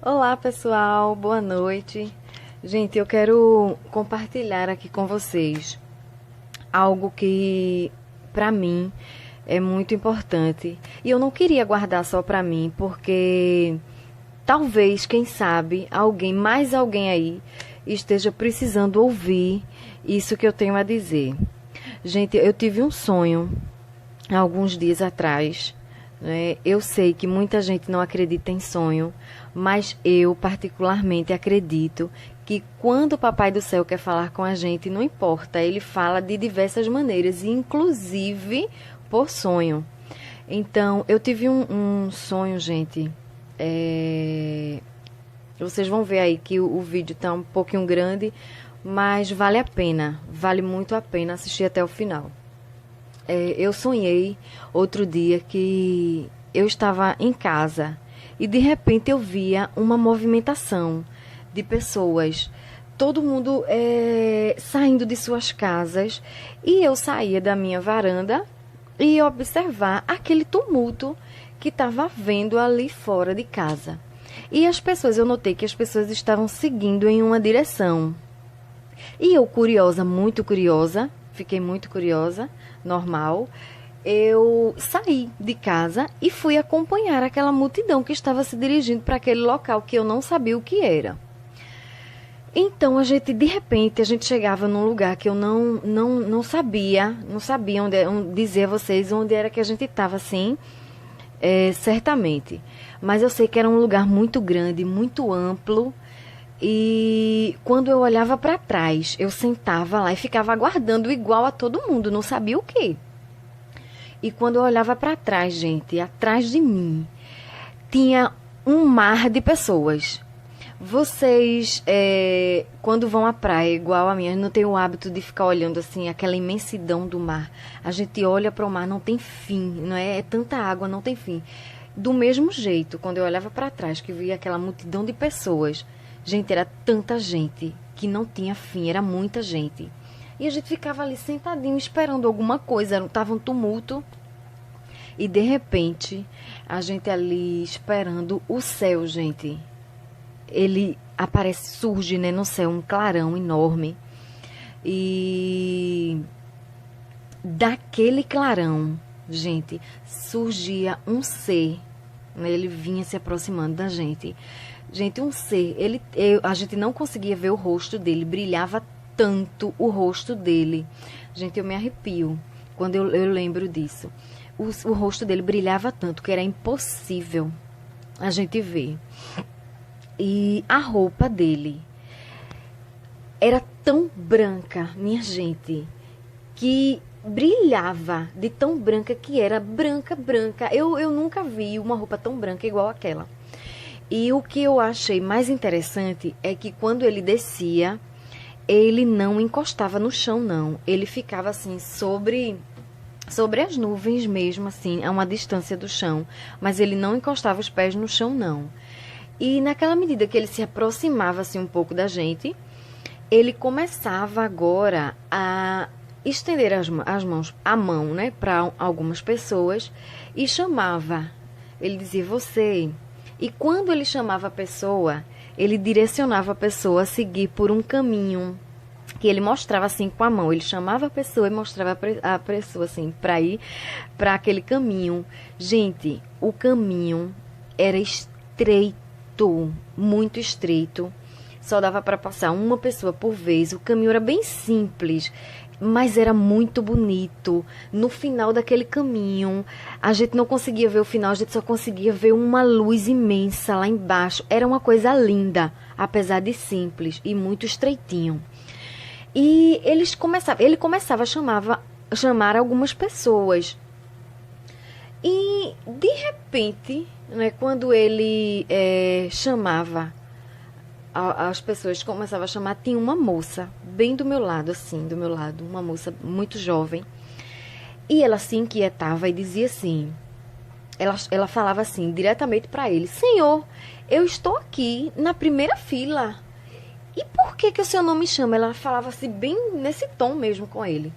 Olá, pessoal, boa noite. Gente, eu quero compartilhar aqui com vocês algo que para mim é muito importante. E eu não queria guardar só para mim, porque talvez, quem sabe, mais alguém aí esteja precisando ouvir isso que eu tenho a dizer. Gente, eu tive um sonho há alguns dias atrás, né? Eu sei que muita gente não acredita em sonho, mas eu particularmente acredito que quando o Papai do Céu quer falar com a gente, não importa, ele fala de diversas maneiras, inclusive por sonho. Então, eu tive um sonho, gente. Vocês vão ver aí que o vídeo está um pouquinho grande, mas vale a pena, vale muito a pena assistir até o final. Eu sonhei outro dia que eu estava em casa e de repente eu via uma movimentação de pessoas, todo mundo saindo de suas casas, e eu saía da minha varanda e ia observar aquele tumulto que estava havendo ali fora de casa. E eu notei que as pessoas estavam seguindo em uma direção. E eu, curiosa, muito curiosa, fiquei muito curiosa, normal, eu saí de casa e fui acompanhar aquela multidão que estava se dirigindo para aquele local que eu não sabia o que era. Então, de repente, a gente chegava num lugar que eu não sabia onde dizer a vocês onde era que a gente estava, assim, certamente. Mas eu sei que era um lugar muito grande, muito amplo. E quando eu olhava para trás, eu sentava lá e ficava aguardando igual a todo mundo, não sabia o quê. E quando eu olhava para trás, gente, atrás de mim, tinha um mar de pessoas. Vocês, quando vão à praia, igual a minha, não tem o hábito de ficar olhando assim, aquela imensidão do mar. A gente olha para o mar, não tem fim, não é? É tanta água, não tem fim. Do mesmo jeito, quando eu olhava para trás, que via aquela multidão de pessoas, gente, era tanta gente que não tinha fim, era muita gente. E a gente ficava ali sentadinho esperando alguma coisa, tava um tumulto. E de repente, a gente ali esperando o céu, gente. Ele aparece, surge, né, no céu um clarão enorme. E daquele clarão, gente, surgia um ser, né, ele vinha se aproximando da gente. Gente, um ser, a gente não conseguia ver o rosto dele, brilhava tanto o rosto dele. Gente, eu me arrepio quando eu lembro disso. O rosto dele brilhava tanto que era impossível a gente ver. E a roupa dele era tão branca, minha gente, que brilhava de tão branca que era, branca, branca. Eu nunca vi uma roupa tão branca igual aquela. E o que eu achei mais interessante é que quando ele descia, ele não encostava no chão, não. Ele ficava assim sobre as nuvens mesmo, assim, a uma distância do chão. Mas ele não encostava os pés no chão, não. E naquela medida que ele se aproximava assim um pouco da gente, ele começava agora a estender a mão, né, para algumas pessoas e chamava. Ele dizia, você. E quando ele chamava a pessoa, ele direcionava a pessoa a seguir por um caminho que ele mostrava assim com a mão. Ele chamava a pessoa e mostrava a pessoa assim para ir para aquele caminho. Gente, o caminho era estreito, muito estreito. Só dava para passar uma pessoa por vez. O caminho era bem simples, mas era muito bonito. No final daquele caminho, a gente não conseguia ver o final, a gente só conseguia ver uma luz imensa lá embaixo. Era uma coisa linda, apesar de simples e muito estreitinho. E ele começava a chamar algumas pessoas. E, de repente, né, quando ele chamava as pessoas, começava a chamar, tinha uma moça bem do meu lado, assim, uma moça muito jovem. E ela se inquietava e dizia assim, ela falava assim, diretamente para ele, Senhor, eu estou aqui na primeira fila. E por que o senhor não me chama? Ela falava assim, bem nesse tom mesmo com ele.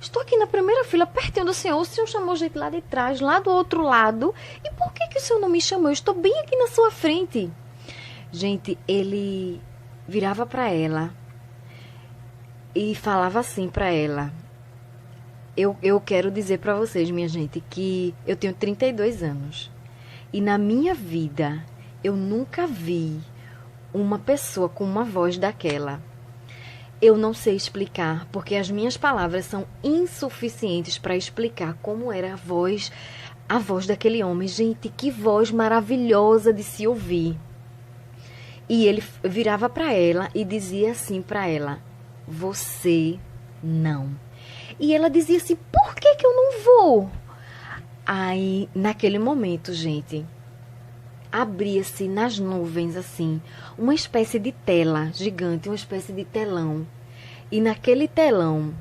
Estou aqui na primeira fila, pertinho do senhor. O senhor chamou gente lá de trás, lá do outro lado. E por que o senhor não me chamou? Eu estou bem aqui na sua frente. Gente, ele virava para ela e falava assim para ela. Eu quero dizer para vocês, minha gente, que eu tenho 32 anos. E na minha vida, eu nunca vi uma pessoa com uma voz daquela. Eu não sei explicar, porque as minhas palavras são insuficientes para explicar como era a voz daquele homem. Gente, que voz maravilhosa de se ouvir. E ele virava para ela e dizia assim para ela: você não. E ela dizia assim: por que que eu não vou? Aí, naquele momento, gente, abria-se nas nuvens, assim, uma espécie de tela gigante, uma espécie de telão. E naquele telão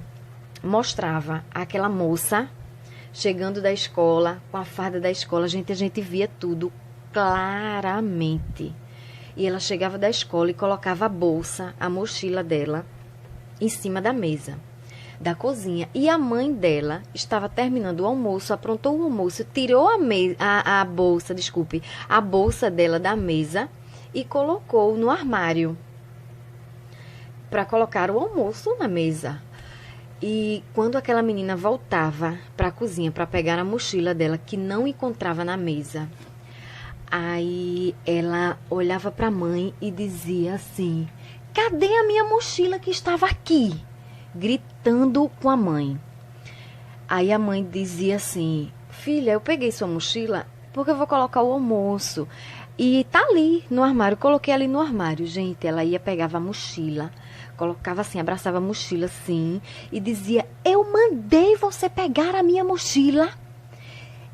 mostrava aquela moça chegando da escola, com a farda da escola. Gente, a gente via tudo claramente. E ela chegava da escola e colocava a bolsa, a mochila dela, em cima da mesa da cozinha. E a mãe dela estava terminando o almoço, aprontou o almoço, tirou a bolsa dela da mesa e colocou no armário para colocar o almoço na mesa. E quando aquela menina voltava para a cozinha para pegar a mochila dela, que não encontrava na mesa, aí ela olhava para a mãe e dizia assim: cadê a minha mochila que estava aqui? Gritando com a mãe. Aí a mãe dizia assim: filha, eu peguei sua mochila porque eu vou colocar o almoço. E tá ali no armário, coloquei ali no armário. Gente, ela pegava a mochila, colocava assim, abraçava a mochila assim e dizia: eu mandei você pegar a minha mochila.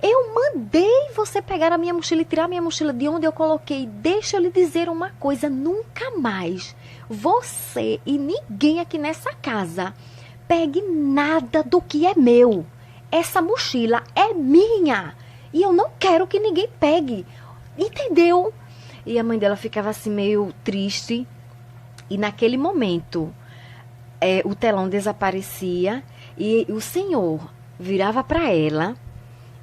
Eu mandei você pegar a minha mochila e tirar a minha mochila de onde eu coloquei. Deixa eu lhe dizer uma coisa, nunca mais você e ninguém aqui nessa casa pegue nada do que é meu. Essa mochila é minha e eu não quero que ninguém pegue. Entendeu? E a mãe dela ficava assim meio triste. E naquele momento, o telão desaparecia e o Senhor virava para ela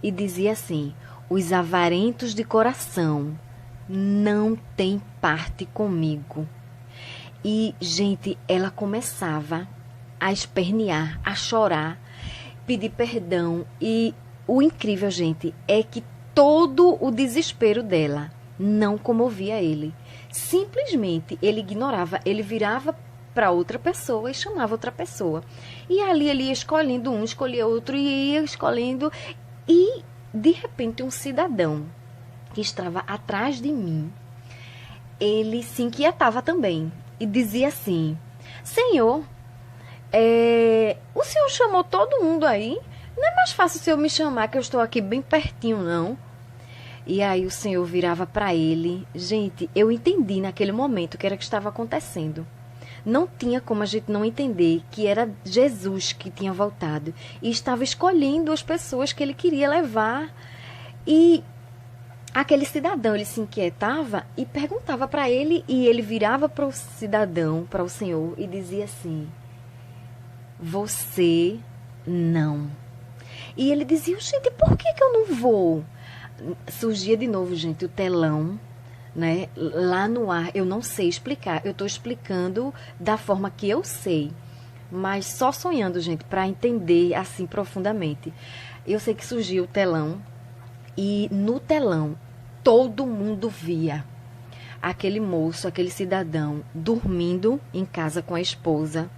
e dizia assim: os avarentos de coração não têm parte comigo. E, gente, ela começava a espernear, a chorar, pedir perdão. E o incrível, gente, é que todo o desespero dela não comovia ele. Simplesmente ele ignorava, ele virava para outra pessoa e chamava outra pessoa. E ali ele ia escolhendo um, escolhia outro e ia escolhendo. E, de repente, um cidadão que estava atrás de mim, ele se inquietava também e dizia assim: Senhor, o senhor chamou todo mundo aí? Não é mais fácil o senhor me chamar, que eu estou aqui bem pertinho, não? E aí o Senhor virava para ele. Gente, eu entendi naquele momento o que era que estava acontecendo. Não tinha como a gente não entender que era Jesus que tinha voltado e estava escolhendo as pessoas que ele queria levar. E aquele cidadão, ele se inquietava e perguntava para ele, e ele virava para o cidadão, para o Senhor, e dizia assim: você não. E ele dizia: gente, por que eu não vou? Surgia de novo, gente, o telão, né, lá no ar. Eu não sei explicar, eu estou explicando da forma que eu sei, mas só sonhando, gente, para entender assim profundamente. Eu sei que surgiu o telão, e no telão todo mundo via aquele moço, aquele cidadão dormindo em casa com a esposa.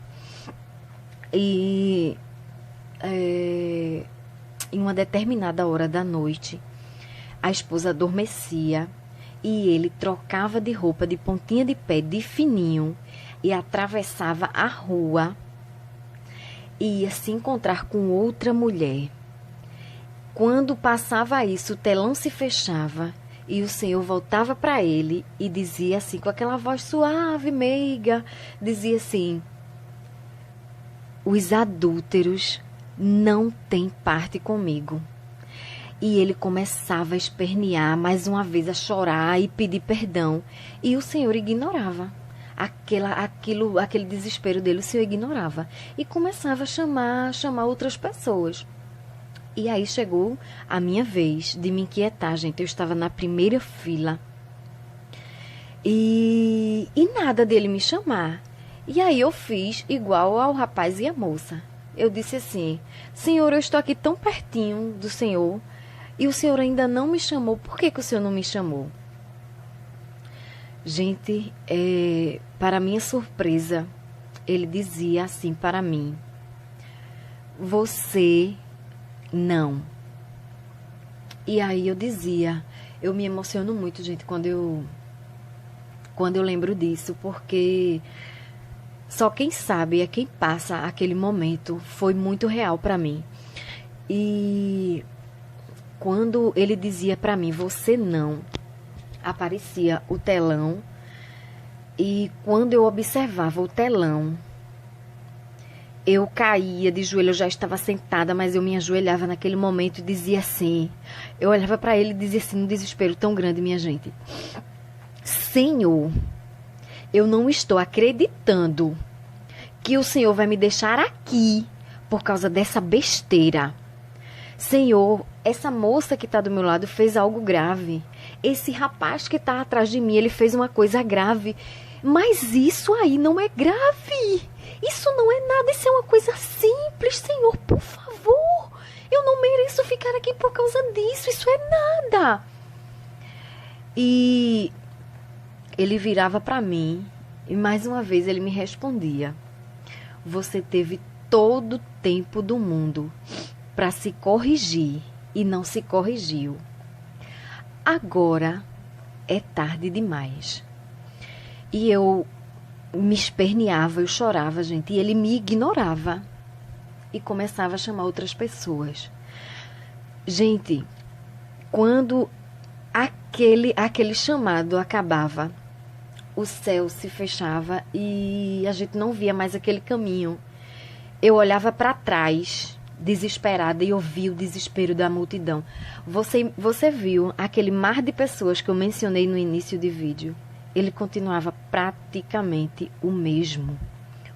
E em uma determinada hora da noite, a esposa adormecia e ele trocava de roupa de pontinha de pé, de fininho, e atravessava a rua e ia se encontrar com outra mulher. Quando passava isso, o telão se fechava e o Senhor voltava para ele e dizia assim, com aquela voz suave, meiga, dizia assim: os adúlteros não têm parte comigo. E ele começava a espernear, mais uma vez a chorar e pedir perdão. E o Senhor ignorava aquele desespero dele, o Senhor ignorava. E começava a chamar outras pessoas. E aí chegou a minha vez de me inquietar, gente. Eu estava na primeira fila. E E nada dele me chamar. E aí eu fiz igual ao rapaz e a moça. Eu disse assim: Senhor, eu estou aqui tão pertinho do Senhor e o Senhor ainda não me chamou. Por que que o Senhor não me chamou? Gente, para minha surpresa, ele dizia assim para mim: você não. E aí eu dizia, eu me emociono muito, gente, quando eu lembro disso, porque só quem sabe é quem passa aquele momento. Foi muito real para mim. E quando ele dizia para mim, você não, aparecia o telão. E quando eu observava o telão, eu caía de joelho. Eu já estava sentada, mas eu me ajoelhava naquele momento e dizia assim, eu olhava para ele e dizia assim, num desespero tão grande, minha gente: Senhor, eu não estou acreditando que o Senhor vai me deixar aqui por causa dessa besteira. Senhor, essa moça que está do meu lado fez algo grave. Esse rapaz que está atrás de mim, ele fez uma coisa grave. Mas isso aí não é grave. Isso não é nada, isso é uma coisa simples, Senhor, por favor. Eu não mereço ficar aqui por causa disso, isso é nada. E ele virava para mim e mais uma vez ele me respondia: você teve todo o tempo do mundo para se corrigir e não se corrigiu. Agora é tarde demais. E eu me esperneava, eu chorava, gente, e ele me ignorava e começava a chamar outras pessoas. Gente, quando aquele chamado acabava, o céu se fechava e a gente não via mais aquele caminho. Eu olhava para trás, desesperada, e ouvia o desespero da multidão. Você viu aquele mar de pessoas que eu mencionei no início do vídeo? Ele continuava praticamente o mesmo.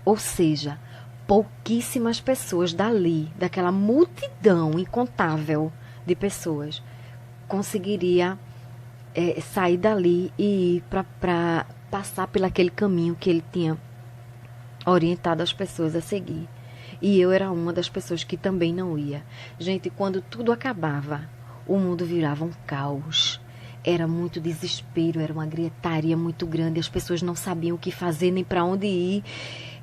Ou seja, pouquíssimas pessoas dali, daquela multidão incontável de pessoas, conseguiria sair dali e ir para passar por aquele caminho que ele tinha orientado as pessoas a seguir. E eu era uma das pessoas que também não ia. Gente, quando tudo acabava, o mundo virava um caos. Era muito desespero, era uma gritaria muito grande, as pessoas não sabiam o que fazer nem para onde ir.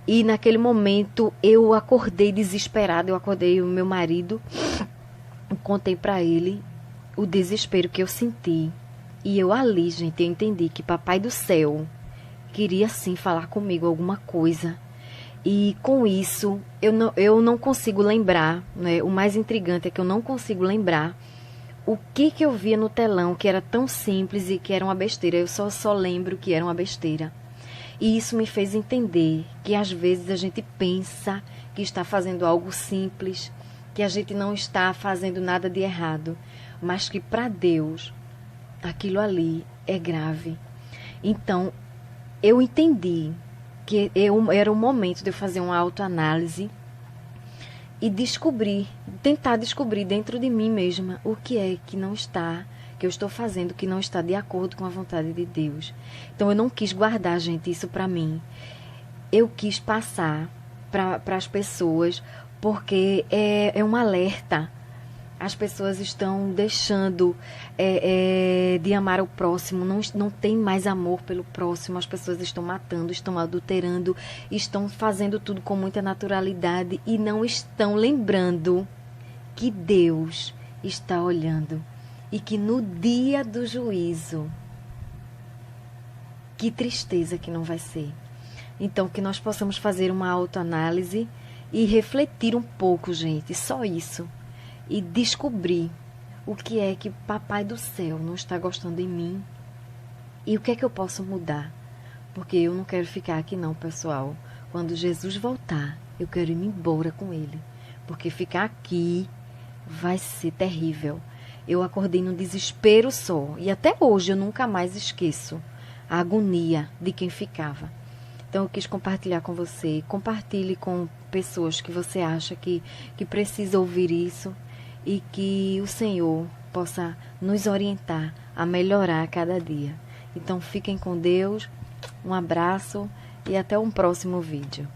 E naquele momento eu acordei desesperada, eu acordei o meu marido, contei para ele o desespero que eu senti. E eu ali, gente, eu entendi que Papai do Céu queria sim falar comigo alguma coisa. E com isso, eu não consigo lembrar, né? O mais intrigante é que eu não consigo lembrar o que eu via no telão que era tão simples e que era uma besteira. Eu só lembro que era uma besteira. E isso me fez entender que às vezes a gente pensa que está fazendo algo simples, que a gente não está fazendo nada de errado, mas que para Deus aquilo ali é grave. Então, eu entendi que era o momento de eu fazer uma autoanálise e tentar descobrir dentro de mim mesma o que é que não está, que eu estou fazendo, que não está de acordo com a vontade de Deus. Então eu não quis guardar, gente, isso para mim. Eu quis passar para as pessoas, porque é um alerta. As pessoas estão deixando de amar o próximo, não tem mais amor pelo próximo. As pessoas estão matando, estão adulterando, estão fazendo tudo com muita naturalidade e não estão lembrando que Deus está olhando e que no dia do juízo, que tristeza que não vai ser. Então, que nós possamos fazer uma autoanálise e refletir um pouco, gente, só isso. E descobrir o que é que Papai do Céu não está gostando em mim e o que é que eu posso mudar. Porque eu não quero ficar aqui não, pessoal. Quando Jesus voltar, eu quero ir embora com ele. Porque ficar aqui vai ser terrível. Eu acordei num desespero só. E até hoje eu nunca mais esqueço a agonia de quem ficava. Então eu quis compartilhar com você. Compartilhe com pessoas que você acha que precisa ouvir isso. E que o Senhor possa nos orientar a melhorar a cada dia. Então fiquem com Deus, Um abraço e até um próximo vídeo.